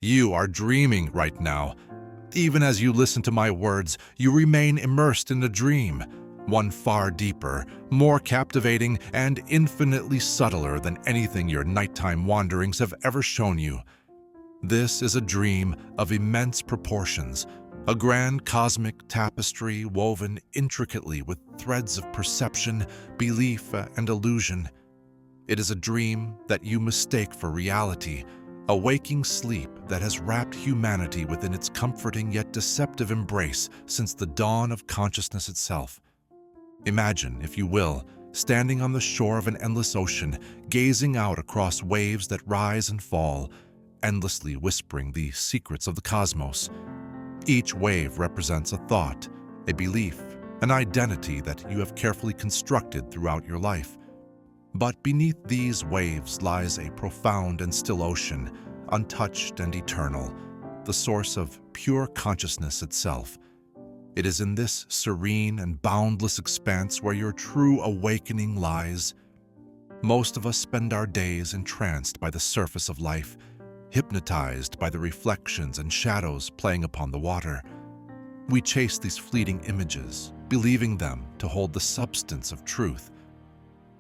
You are dreaming right now. Even as you listen to my words, you remain immersed in a dream, one far deeper, more captivating, and infinitely subtler than anything your nighttime wanderings have ever shown you. This is a dream of immense proportions, a grand cosmic tapestry woven intricately with threads of perception, belief, and illusion. It is a dream that you mistake for reality, a waking sleep that has wrapped humanity within its comforting yet deceptive embrace since the dawn of consciousness itself. Imagine, if you will, standing on the shore of an endless ocean, gazing out across waves that rise and fall, endlessly whispering the secrets of the cosmos. Each wave represents a thought, a belief, an identity that you have carefully constructed throughout your life. But beneath these waves lies a profound and still ocean, untouched and eternal, the source of pure consciousness itself. It is in this serene and boundless expanse where your true awakening lies. Most of us spend our days entranced by the surface of life, hypnotized by the reflections and shadows playing upon the water. We chase these fleeting images, believing them to hold the substance of truth.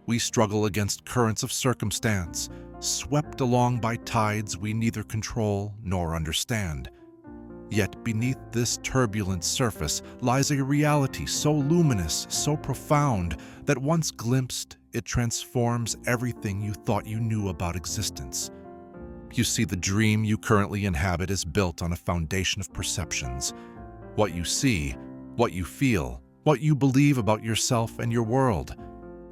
We struggle against currents of circumstance, swept along by tides we neither control nor understand. Yet beneath this turbulent surface lies a reality so luminous, so profound, that once glimpsed, it transforms everything you thought you knew about existence. You see, the dream you currently inhabit is built on a foundation of perceptions. What you see, what you feel, what you believe about yourself and your world.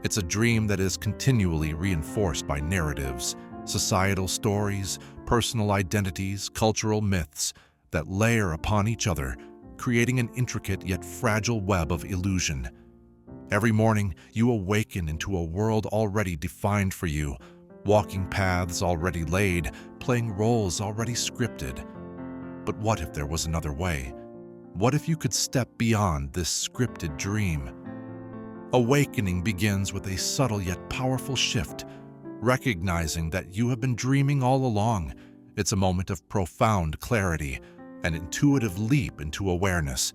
It's a dream that is continually reinforced by narratives, societal stories, personal identities, cultural myths that layer upon each other, creating an intricate yet fragile web of illusion. Every morning, you awaken into a world already defined for you, walking paths already laid, playing roles already scripted. But what if there was another way? What if you could step beyond this scripted dream? Awakening begins with a subtle yet powerful shift, recognizing that you have been dreaming all along. It's a moment of profound clarity, an intuitive leap into awareness.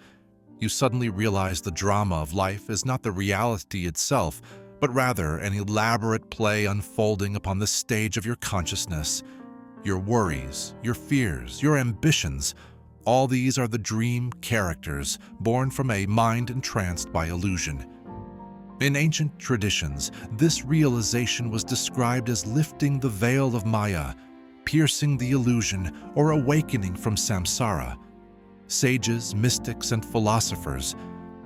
You suddenly realize the drama of life is not the reality itself, but rather an elaborate play unfolding upon the stage of your consciousness. Your worries, your fears, your ambitions, all these are the dream characters born from a mind entranced by illusion. In ancient traditions, this realization was described as lifting the veil of Maya, piercing the illusion, or awakening from samsara. Sages, mystics, and philosophers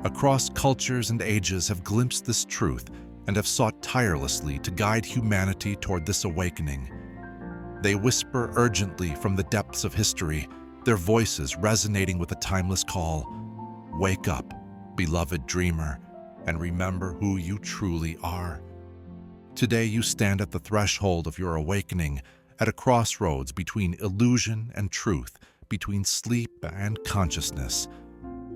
across cultures and ages have glimpsed this truth and have sought tirelessly to guide humanity toward this awakening. They whisper urgently from the depths of history, their voices resonating with a timeless call. Wake up, beloved dreamer, and remember who you truly are. Today you stand at the threshold of your awakening, at a crossroads between illusion and truth, between sleep and consciousness.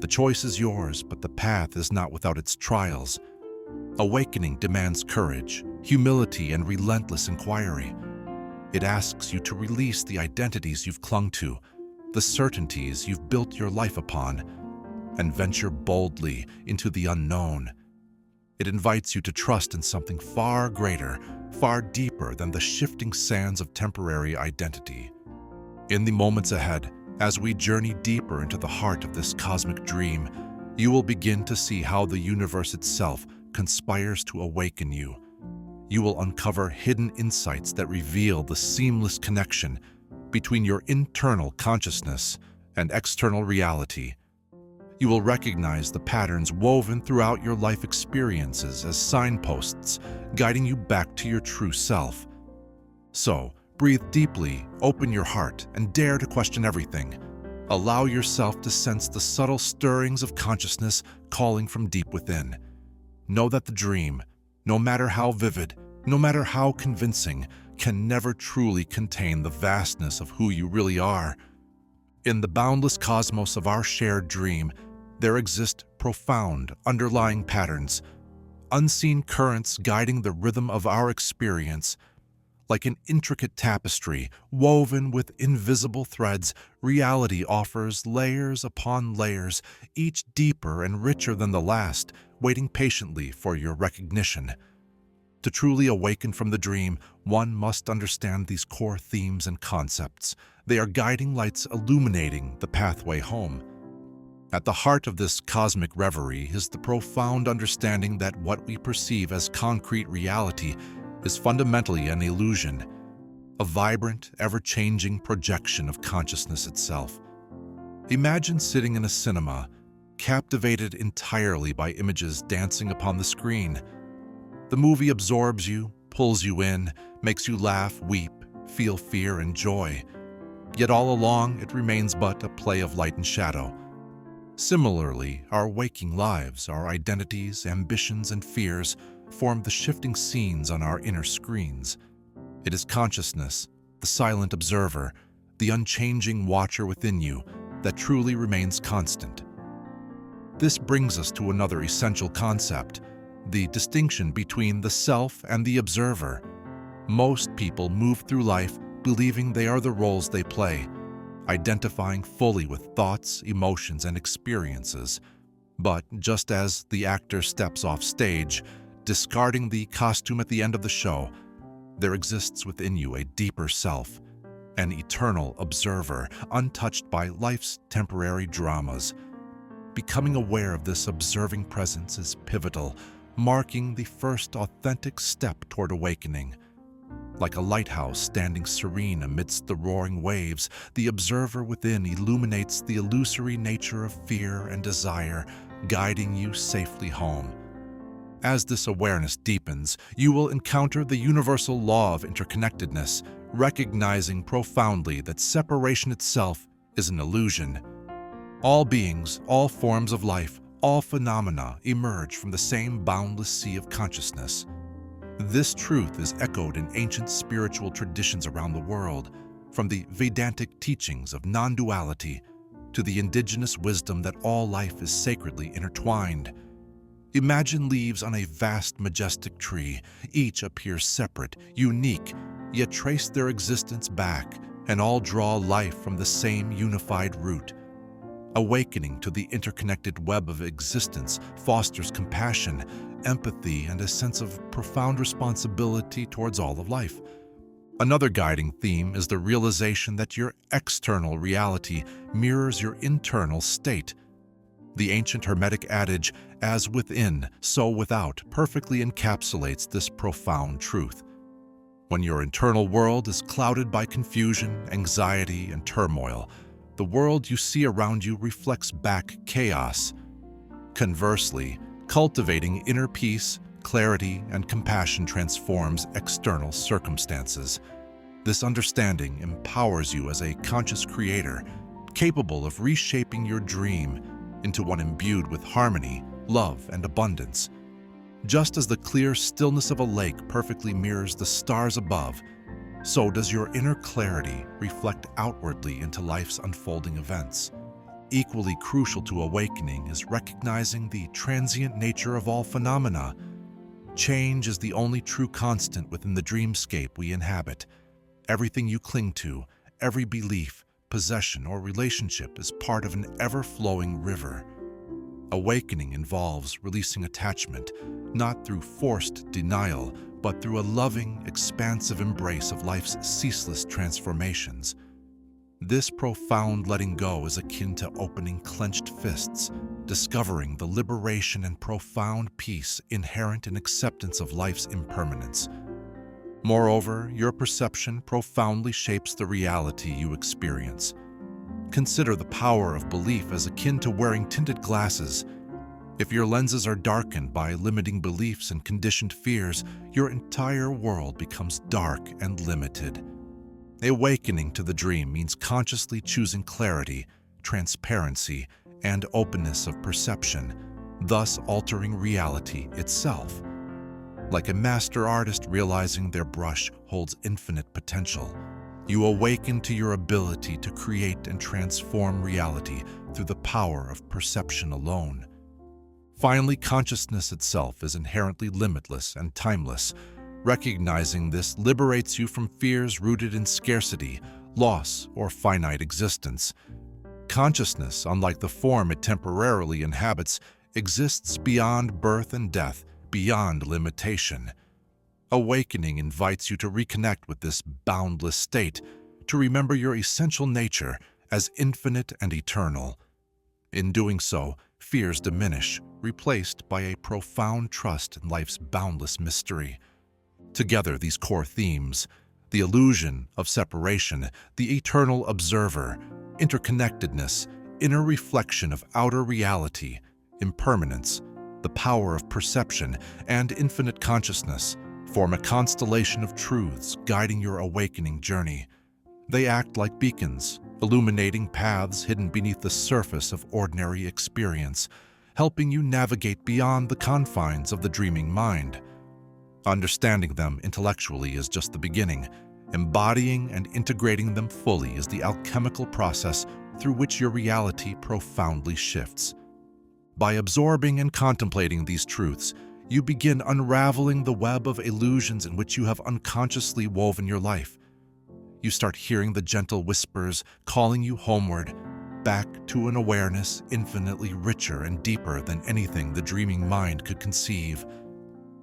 The choice is yours, but the path is not without its trials. Awakening demands courage, humility, and relentless inquiry. It asks you to release the identities you've clung to, the certainties you've built your life upon, and venture boldly into the unknown. It invites you to trust in something far greater, far deeper than the shifting sands of temporary identity. In the moments ahead, as we journey deeper into the heart of this cosmic dream, you will begin to see how the universe itself conspires to awaken you. You will uncover hidden insights that reveal the seamless connection between your internal consciousness and external reality. You will recognize the patterns woven throughout your life experiences as signposts, guiding you back to your true self. So, breathe deeply, open your heart, and dare to question everything. Allow yourself to sense the subtle stirrings of consciousness calling from deep within. Know that the dream, no matter how vivid, no matter how convincing, can never truly contain the vastness of who you really are. In the boundless cosmos of our shared dream, there exist profound underlying patterns, unseen currents guiding the rhythm of our experience. Like an intricate tapestry woven with invisible threads, reality offers layers upon layers, each deeper and richer than the last, waiting patiently for your recognition. To truly awaken from the dream, one must understand these core themes and concepts. They are guiding lights illuminating the pathway home. At the heart of this cosmic reverie is the profound understanding that what we perceive as concrete reality is fundamentally an illusion, a vibrant, ever-changing projection of consciousness itself. Imagine sitting in a cinema, captivated entirely by images dancing upon the screen. The movie absorbs you, pulls you in, makes you laugh, weep, feel fear and joy. Yet all along, it remains but a play of light and shadow. Similarly, our waking lives, our identities, ambitions, and fears form the shifting scenes on our inner screens. It is consciousness, the silent observer, the unchanging watcher within you, that truly remains constant. This brings us to another essential concept, the distinction between the self and the observer. Most people move through life believing they are the roles they play, identifying fully with thoughts, emotions, and experiences. But just as the actor steps off stage, discarding the costume at the end of the show, there exists within you a deeper self, an eternal observer, untouched by life's temporary dramas. Becoming aware of this observing presence is pivotal, marking the first authentic step toward awakening. Like a lighthouse standing serene amidst the roaring waves, the observer within illuminates the illusory nature of fear and desire, guiding you safely home. As this awareness deepens, you will encounter the universal law of interconnectedness, recognizing profoundly that separation itself is an illusion. All beings, all forms of life, all phenomena emerge from the same boundless sea of consciousness. This truth is echoed in ancient spiritual traditions around the world, from the Vedantic teachings of non-duality to the indigenous wisdom that all life is sacredly intertwined. Imagine leaves on a vast, majestic tree. Each appears separate, unique, yet trace their existence back, and all draw life from the same unified root. Awakening to the interconnected web of existence fosters compassion, empathy, and a sense of profound responsibility towards all of life. Another guiding theme is the realization that your external reality mirrors your internal state. The ancient Hermetic adage, "as within, so without," perfectly encapsulates this profound truth. When your internal world is clouded by confusion, anxiety, and turmoil, the world you see around you reflects back chaos. Conversely, cultivating inner peace, clarity, and compassion transforms external circumstances. This understanding empowers you as a conscious creator, capable of reshaping your dream into one imbued with harmony, love, and abundance. Just as the clear stillness of a lake perfectly mirrors the stars above, so does your inner clarity reflect outwardly into life's unfolding events. Equally crucial to awakening is recognizing the transient nature of all phenomena. Change is the only true constant within the dreamscape we inhabit. Everything you cling to, every belief, possession, or relationship is part of an ever-flowing river. Awakening involves releasing attachment, not through forced denial, but through a loving, expansive embrace of life's ceaseless transformations. This profound letting go is akin to opening clenched fists, discovering the liberation and profound peace inherent in acceptance of life's impermanence. Moreover, your perception profoundly shapes the reality you experience. Consider the power of belief as akin to wearing tinted glasses. If your lenses are darkened by limiting beliefs and conditioned fears, your entire world becomes dark and limited. Awakening to the dream means consciously choosing clarity, transparency, and openness of perception, thus altering reality itself. Like a master artist realizing their brush holds infinite potential, you awaken to your ability to create and transform reality through the power of perception alone. Finally, consciousness itself is inherently limitless and timeless. Recognizing this liberates you from fears rooted in scarcity, loss, or finite existence. Consciousness, unlike the form it temporarily inhabits, exists beyond birth and death, beyond limitation. Awakening invites you to reconnect with this boundless state, to remember your essential nature as infinite and eternal. In doing so, fears diminish, replaced by a profound trust in life's boundless mystery. Together, these core themes, the illusion of separation, the eternal observer, interconnectedness, inner reflection of outer reality, impermanence, the power of perception, and infinite consciousness, form a constellation of truths guiding your awakening journey. They act like beacons, illuminating paths hidden beneath the surface of ordinary experience, helping you navigate beyond the confines of the dreaming mind. Understanding them intellectually is just the beginning. Embodying and integrating them fully is the alchemical process through which your reality profoundly shifts. By absorbing and contemplating these truths, you begin unraveling the web of illusions in which you have unconsciously woven your life. You start hearing the gentle whispers calling you homeward, back to an awareness infinitely richer and deeper than anything the dreaming mind could conceive.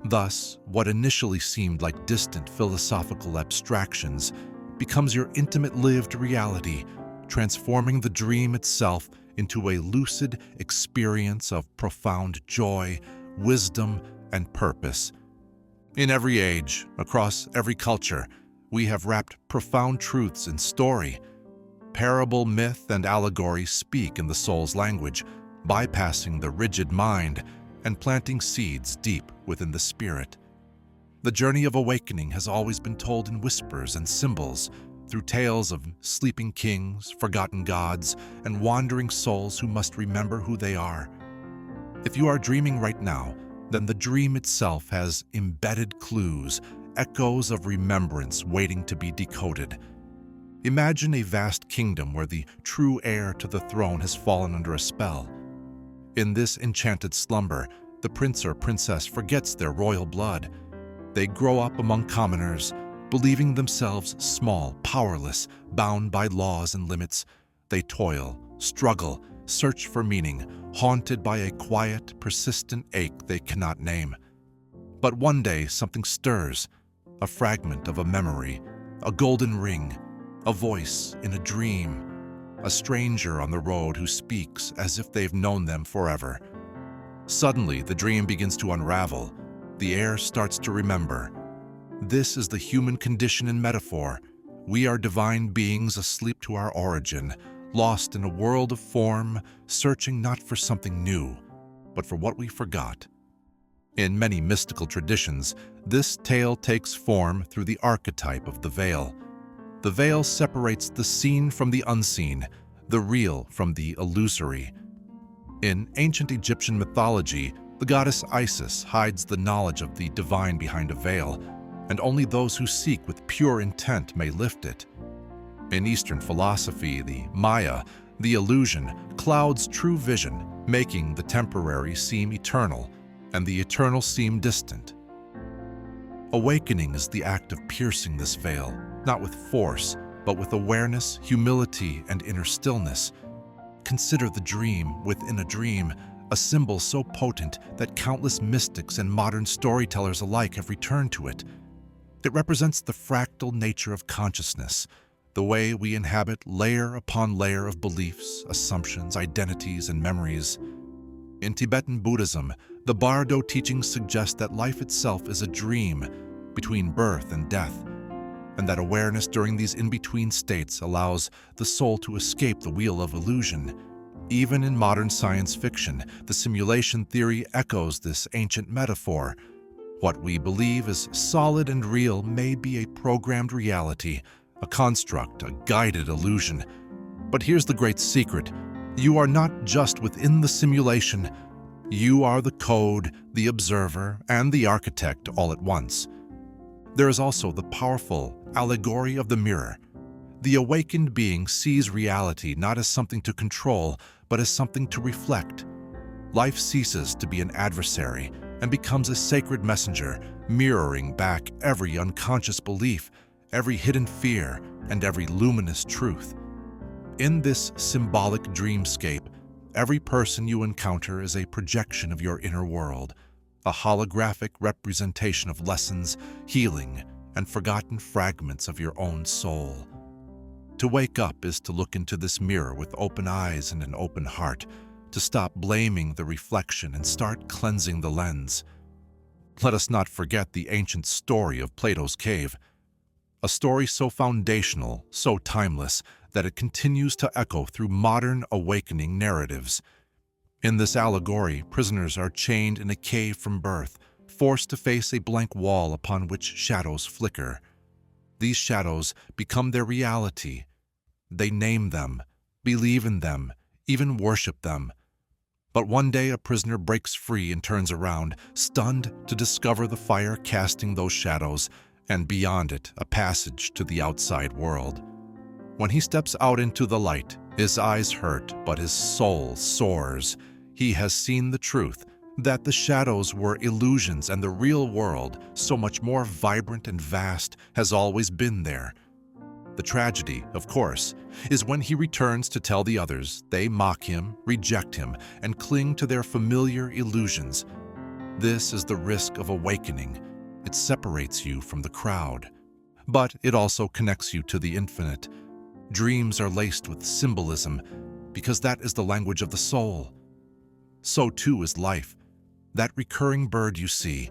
Thus, what initially seemed like distant philosophical abstractions becomes your intimate lived reality, transforming the dream itself into a lucid experience of profound joy, wisdom, and purpose. In every age, across every culture, we have wrapped profound truths in story. Parable, myth, and allegory speak in the soul's language, bypassing the rigid mind and planting seeds deep within the spirit. The journey of awakening has always been told in whispers and symbols, through tales of sleeping kings, forgotten gods, and wandering souls who must remember who they are. If you are dreaming right now, then the dream itself has embedded clues, echoes of remembrance waiting to be decoded. Imagine a vast kingdom where the true heir to the throne has fallen under a spell. In this enchanted slumber, the prince or princess forgets their royal blood. They grow up among commoners, believing themselves small, powerless, bound by laws and limits. They toil, struggle, search for meaning, haunted by a quiet, persistent ache they cannot name. But one day something stirs, a fragment of a memory, a golden ring, a voice in a dream, a stranger on the road who speaks as if they've known them forever. Suddenly, the dream begins to unravel. The heir starts to remember. This is the human condition in metaphor. We are divine beings asleep to our origin, lost in a world of form, searching not for something new, but for what we forgot. In many mystical traditions, this tale takes form through the archetype of the veil. The veil separates the seen from the unseen, the real from the illusory. In ancient Egyptian mythology, the goddess Isis hides the knowledge of the divine behind a veil, and only those who seek with pure intent may lift it. In Eastern philosophy, the Maya, the illusion, clouds true vision, making the temporary seem eternal and the eternal seem distant. Awakening is the act of piercing this veil, not with force, but with awareness, humility, and inner stillness. Consider the dream within a dream, a symbol so potent that countless mystics and modern storytellers alike have returned to it. It represents the fractal nature of consciousness, the way we inhabit layer upon layer of beliefs, assumptions, identities, and memories. In Tibetan Buddhism, the Bardo teachings suggest that life itself is a dream between birth and death, and that awareness during these in-between states allows the soul to escape the wheel of illusion. Even in modern science fiction, the simulation theory echoes this ancient metaphor. What we believe is solid and real may be a programmed reality, a construct, a guided illusion. But here's the great secret. You are not just within the simulation. You are the code, the observer, and the architect all at once. There is also the powerful allegory of the mirror. The awakened being sees reality not as something to control, but as something to reflect. Life ceases to be an adversary and becomes a sacred messenger, mirroring back every unconscious belief, every hidden fear, and every luminous truth. In this symbolic dreamscape, every person you encounter is a projection of your inner world, a holographic representation of lessons, healing, and forgotten fragments of your own soul. To wake up is to look into this mirror with open eyes and an open heart, to stop blaming the reflection and start cleansing the lens. Let us not forget the ancient story of Plato's cave, a story so foundational, so timeless, that it continues to echo through modern awakening narratives. In this allegory, prisoners are chained in a cave from birth, forced to face a blank wall upon which shadows flicker. These shadows become their reality. They name them, believe in them, even worship them. But one day a prisoner breaks free and turns around, stunned to discover the fire casting those shadows, and beyond it, a passage to the outside world. When he steps out into the light, his eyes hurt, but his soul soars. He has seen the truth, that the shadows were illusions and the real world, so much more vibrant and vast, has always been there. The tragedy, of course, is when he returns to tell the others, they mock him, reject him, and cling to their familiar illusions. This is the risk of awakening. It separates you from the crowd. But it also connects you to the infinite. Dreams are laced with symbolism, because that is the language of the soul. So too is life. That recurring bird you see,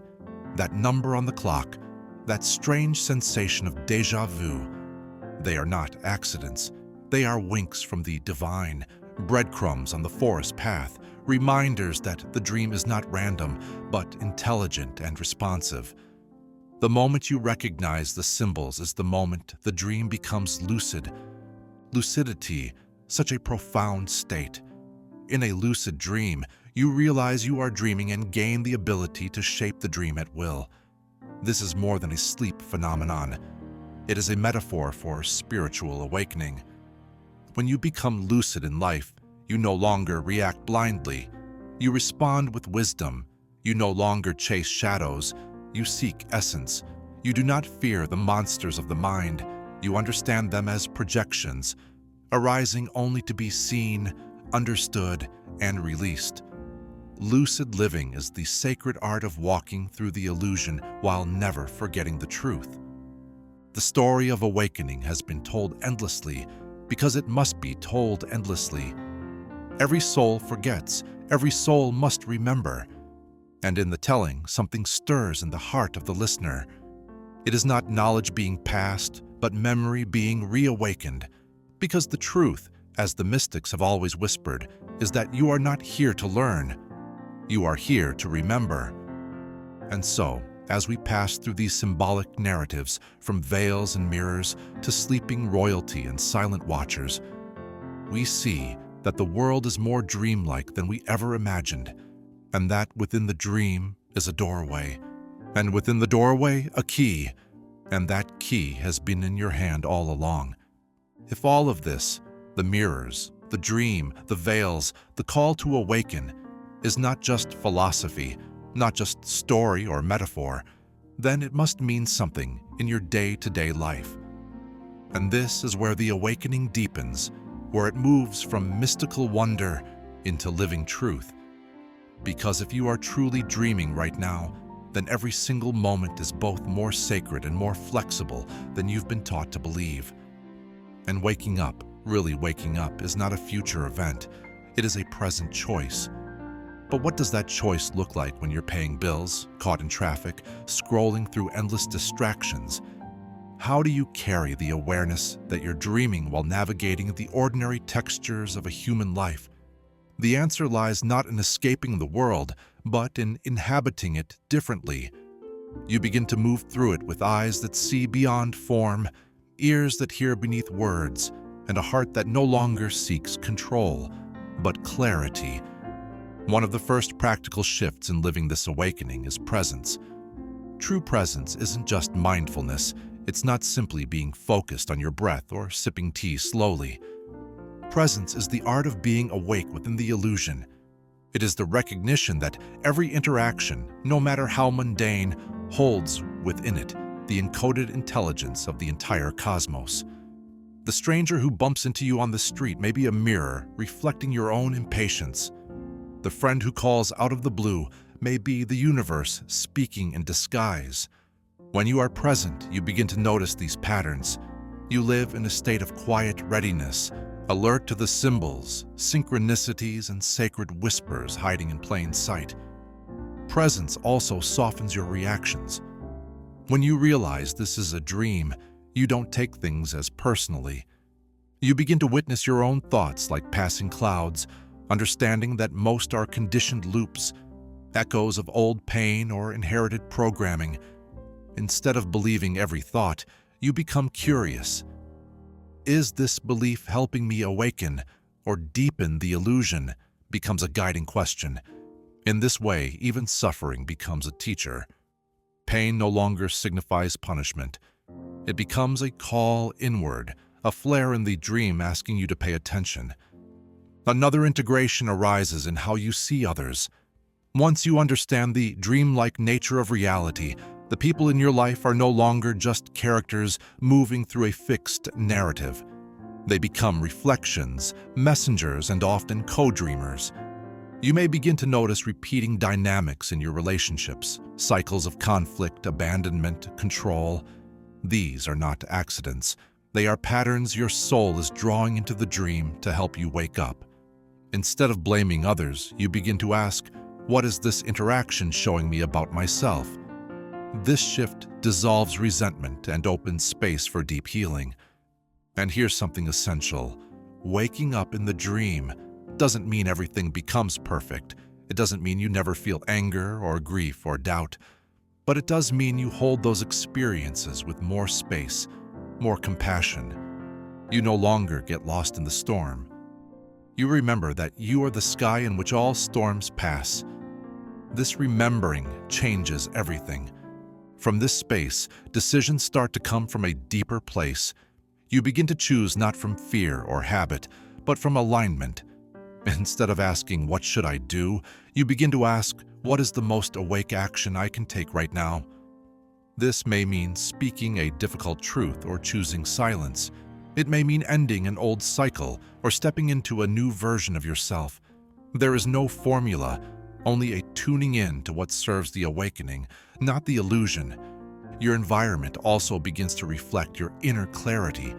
that number on the clock, that strange sensation of déjà vu. They are not accidents. They are winks from the divine, breadcrumbs on the forest path, reminders that the dream is not random, but intelligent and responsive. The moment you recognize the symbols is the moment the dream becomes lucid. Lucidity, such a profound state. In a lucid dream, you realize you are dreaming and gain the ability to shape the dream at will. This is more than a sleep phenomenon. It is a metaphor for spiritual awakening. When you become lucid in life, you no longer react blindly. You respond with wisdom. You no longer chase shadows. You seek essence. You do not fear the monsters of the mind. You understand them as projections, arising only to be seen, understood, and released. Lucid living is the sacred art of walking through the illusion while never forgetting the truth. The story of awakening has been told endlessly because it must be told endlessly. Every soul forgets, every soul must remember. And in the telling, something stirs in the heart of the listener. It is not knowledge being passed, but memory being reawakened. Because the truth, as the mystics have always whispered, is that you are not here to learn. You are here to remember. And so, as we pass through these symbolic narratives, from veils and mirrors to sleeping royalty and silent watchers, we see that the world is more dreamlike than we ever imagined, and that within the dream is a doorway, and within the doorway a key, and that key has been in your hand all along. If all of this, the mirrors, the dream, the veils, the call to awaken, is not just philosophy, not just story or metaphor, then it must mean something in your day-to-day life. And this is where the awakening deepens, where it moves from mystical wonder into living truth. Because if you are truly dreaming right now, then every single moment is both more sacred and more flexible than you've been taught to believe. And waking up, really waking up, is not a future event. It is a present choice. But what does that choice look like when you're paying bills, caught in traffic, scrolling through endless distractions? How do you carry the awareness that you're dreaming while navigating the ordinary textures of a human life? The answer lies not in escaping the world, but in inhabiting it differently. You begin to move through it with eyes that see beyond form, ears that hear beneath words, and a heart that no longer seeks control, but clarity. One of the first practical shifts in living this awakening is presence. True presence isn't just mindfulness. It's not simply being focused on your breath or sipping tea slowly. Presence is the art of being awake within the illusion. It is the recognition that every interaction, no matter how mundane, holds within it the encoded intelligence of the entire cosmos. The stranger who bumps into you on the street may be a mirror reflecting your own impatience. The friend who calls out of the blue may be the universe speaking in disguise. When you are present, you begin to notice these patterns. You live in a state of quiet readiness, alert to the symbols, synchronicities, and sacred whispers hiding in plain sight. Presence also softens your reactions. When you realize this is a dream, you don't take things as personally. You begin to witness your own thoughts like passing clouds, understanding that most are conditioned loops, echoes of old pain or inherited programming. Instead of believing every thought, you become curious. Is this belief helping me awaken or deepen the illusion? Becomes a guiding question. In this way, even suffering becomes a teacher. Pain no longer signifies punishment. It becomes a call inward, a flare in the dream asking you to pay attention. Another integration arises in how you see others. Once you understand the dreamlike nature of reality, the people in your life are no longer just characters moving through a fixed narrative. They become reflections, messengers, and often co-dreamers. You may begin to notice repeating dynamics in your relationships, cycles of conflict, abandonment, control. These are not accidents. They are patterns your soul is drawing into the dream to help you wake up. Instead of blaming others, you begin to ask, what is this interaction showing me about myself? This shift dissolves resentment and opens space for deep healing. And here's something essential. Waking up in the dream doesn't mean everything becomes perfect. It doesn't mean you never feel anger or grief or doubt. But it does mean you hold those experiences with more space, more compassion. You no longer get lost in the storm. You remember that you are the sky in which all storms pass. This remembering changes everything. From this space, decisions start to come from a deeper place. You begin to choose not from fear or habit, but from alignment. Instead of asking, what should I do? You begin to ask, what is the most awake action I can take right now? This may mean speaking a difficult truth or choosing silence. It may mean ending an old cycle or stepping into a new version of yourself. There is no formula, only a tuning in to what serves the awakening, not the illusion. Your environment also begins to reflect your inner clarity.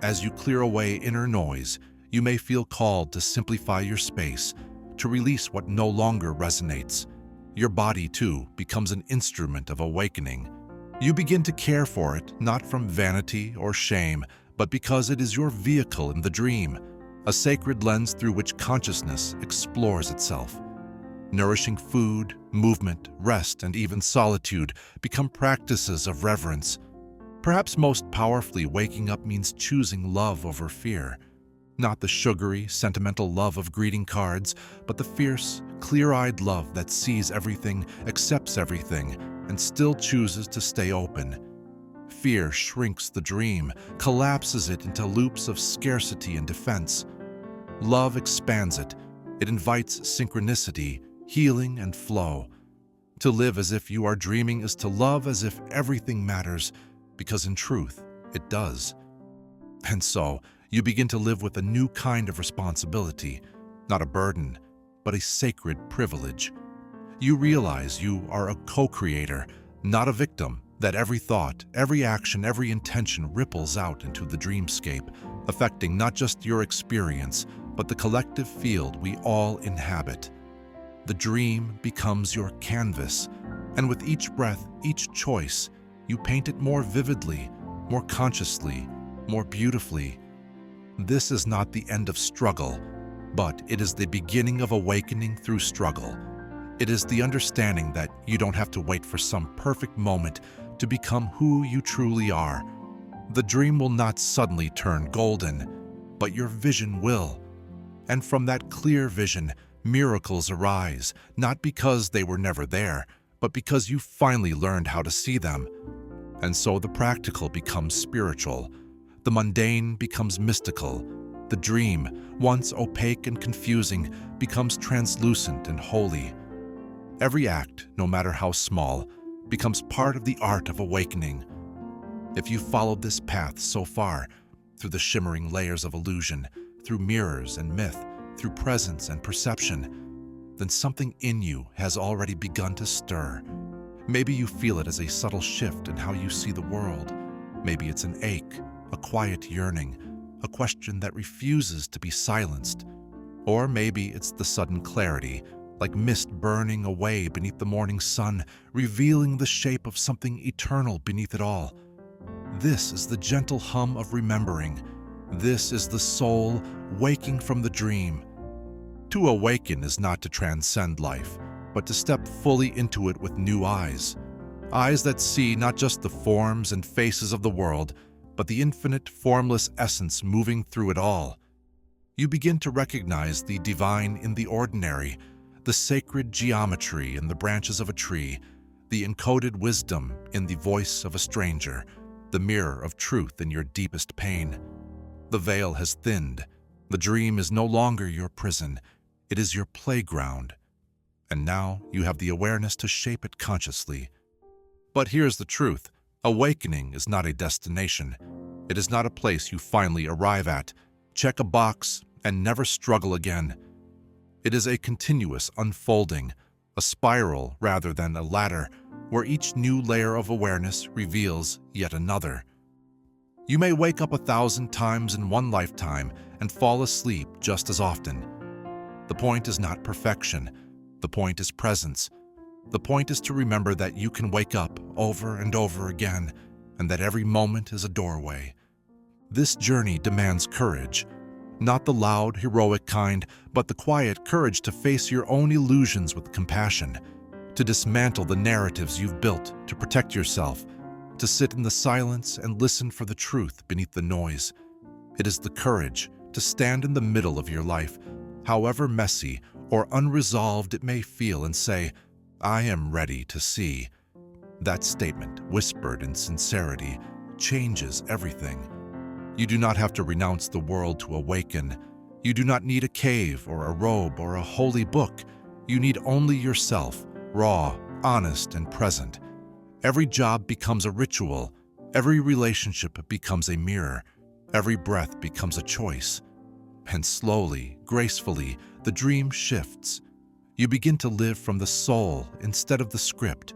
As you clear away inner noise, you may feel called to simplify your space, to release what no longer resonates. Your body, too, becomes an instrument of awakening. You begin to care for it, not from vanity or shame, but because it is your vehicle in the dream, a sacred lens through which consciousness explores itself. Nourishing food, movement, rest, and even solitude become practices of reverence. Perhaps most powerfully, waking up means choosing love over fear. Not the sugary, sentimental love of greeting cards, but the fierce, clear-eyed love that sees everything, accepts everything, and still chooses to stay open. Fear shrinks the dream, collapses it into loops of scarcity and defense. Love expands it. It invites synchronicity, healing, and flow. To live as if you are dreaming is to love as if everything matters, because in truth, it does. And so, you begin to live with a new kind of responsibility, not a burden, but a sacred privilege. You realize you are a co-creator, not a victim, that every thought, every action, every intention ripples out into the dreamscape, affecting not just your experience, but the collective field we all inhabit. The dream becomes your canvas, and with each breath, each choice, you paint it more vividly, more consciously, more beautifully. This is not the end of struggle, but it is the beginning of awakening through struggle. It is the understanding that you don't have to wait for some perfect moment to become who you truly are. The dream will not suddenly turn golden, but your vision will. And from that clear vision, miracles arise, not because they were never there, but because you finally learned how to see them. And so the practical becomes spiritual. The mundane becomes mystical. The dream, once opaque and confusing, becomes translucent and holy. Every act, no matter how small, becomes part of the art of awakening. If you've followed this path so far, through the shimmering layers of illusion, through mirrors and myth, through presence and perception, then something in you has already begun to stir. Maybe you feel it as a subtle shift in how you see the world. Maybe it's an ache, a quiet yearning, a question that refuses to be silenced. Or maybe it's the sudden clarity, like mist burning away beneath the morning sun, revealing the shape of something eternal beneath it all. This is the gentle hum of remembering. This is the soul waking from the dream. To awaken is not to transcend life, but to step fully into it with new eyes. Eyes that see not just the forms and faces of the world, but the infinite, formless essence moving through it all. You begin to recognize the divine in the ordinary, the sacred geometry in the branches of a tree, the encoded wisdom in the voice of a stranger, the mirror of truth in your deepest pain. The veil has thinned. The dream is no longer your prison. It is your playground. And now you have the awareness to shape it consciously. But here's the truth. Awakening is not a destination. It is not a place you finally arrive at, check a box, and never struggle again. It is a continuous unfolding, a spiral rather than a ladder, where each new layer of awareness reveals yet another. You may wake up 1,000 times in one lifetime and fall asleep just as often. The point is not perfection. The point is presence. The point is to remember that you can wake up over and over again, and that every moment is a doorway. This journey demands courage. Not the loud, heroic kind, but the quiet courage to face your own illusions with compassion, to dismantle the narratives you've built to protect yourself, to sit in the silence and listen for the truth beneath the noise. It is the courage to stand in the middle of your life, however messy or unresolved it may feel, and say, "I am ready to see." That statement, whispered in sincerity, changes everything. You do not have to renounce the world to awaken. You do not need a cave or a robe or a holy book. You need only yourself, raw, honest, and present. Every job becomes a ritual. Every relationship becomes a mirror. Every breath becomes a choice. And slowly, gracefully, the dream shifts. You begin to live from the soul instead of the script.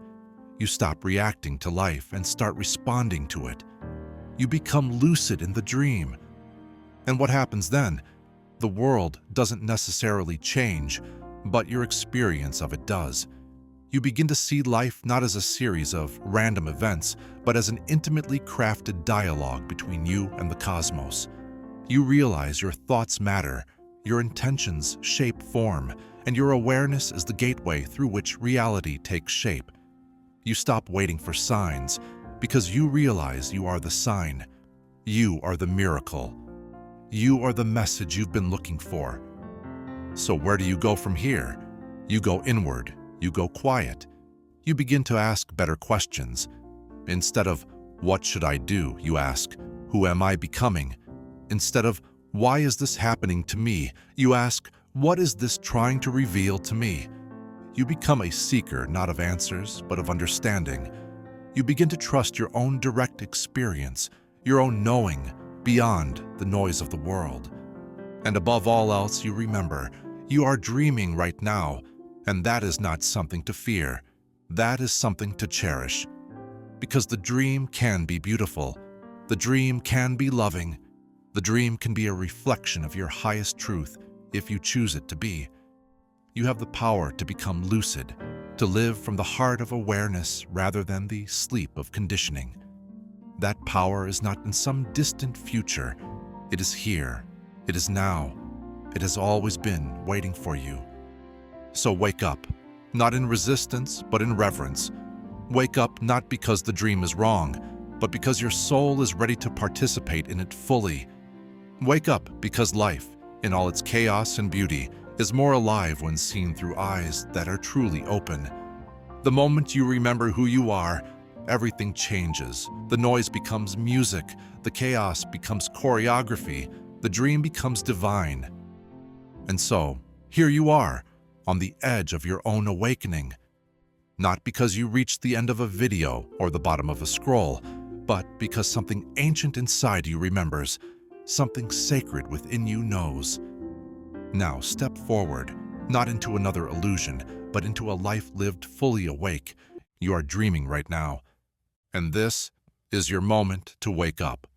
You stop reacting to life and start responding to it. You become lucid in the dream. And what happens then? The world doesn't necessarily change, but your experience of it does. You begin to see life not as a series of random events, but as an intimately crafted dialogue between you and the cosmos. You realize your thoughts matter, your intentions shape form, and your awareness is the gateway through which reality takes shape. You stop waiting for signs, because you realize you are the sign. You are the miracle. You are the message you've been looking for. So where do you go from here? You go inward. You go quiet. You begin to ask better questions. Instead of, "What should I do?" you ask, "Who am I becoming?" Instead of, "Why is this happening to me?" you ask, "What is this trying to reveal to me?" You become a seeker not of answers, but of understanding. You begin to trust your own direct experience, your own knowing, beyond the noise of the world. And above all else, you remember, you are dreaming right now, and that is not something to fear. That is something to cherish. Because the dream can be beautiful. The dream can be loving. The dream can be a reflection of your highest truth, if you choose it to be. You have the power to become lucid, to live from the heart of awareness rather than the sleep of conditioning. That power is not in some distant future. It is here. It is now. It has always been waiting for you. So wake up, not in resistance, but in reverence. Wake up not because the dream is wrong, but because your soul is ready to participate in it fully. Wake up because life, in all its chaos and beauty, is more alive when seen through eyes that are truly open. The moment you remember who you are, everything changes. The noise becomes music, the chaos becomes choreography, the dream becomes divine. And so, here you are, on the edge of your own awakening. Not because you reached the end of a video or the bottom of a scroll, but because something ancient inside you remembers, something sacred within you knows. Now step forward, not into another illusion, but into a life lived fully awake. You are dreaming right now. And this is your moment to wake up.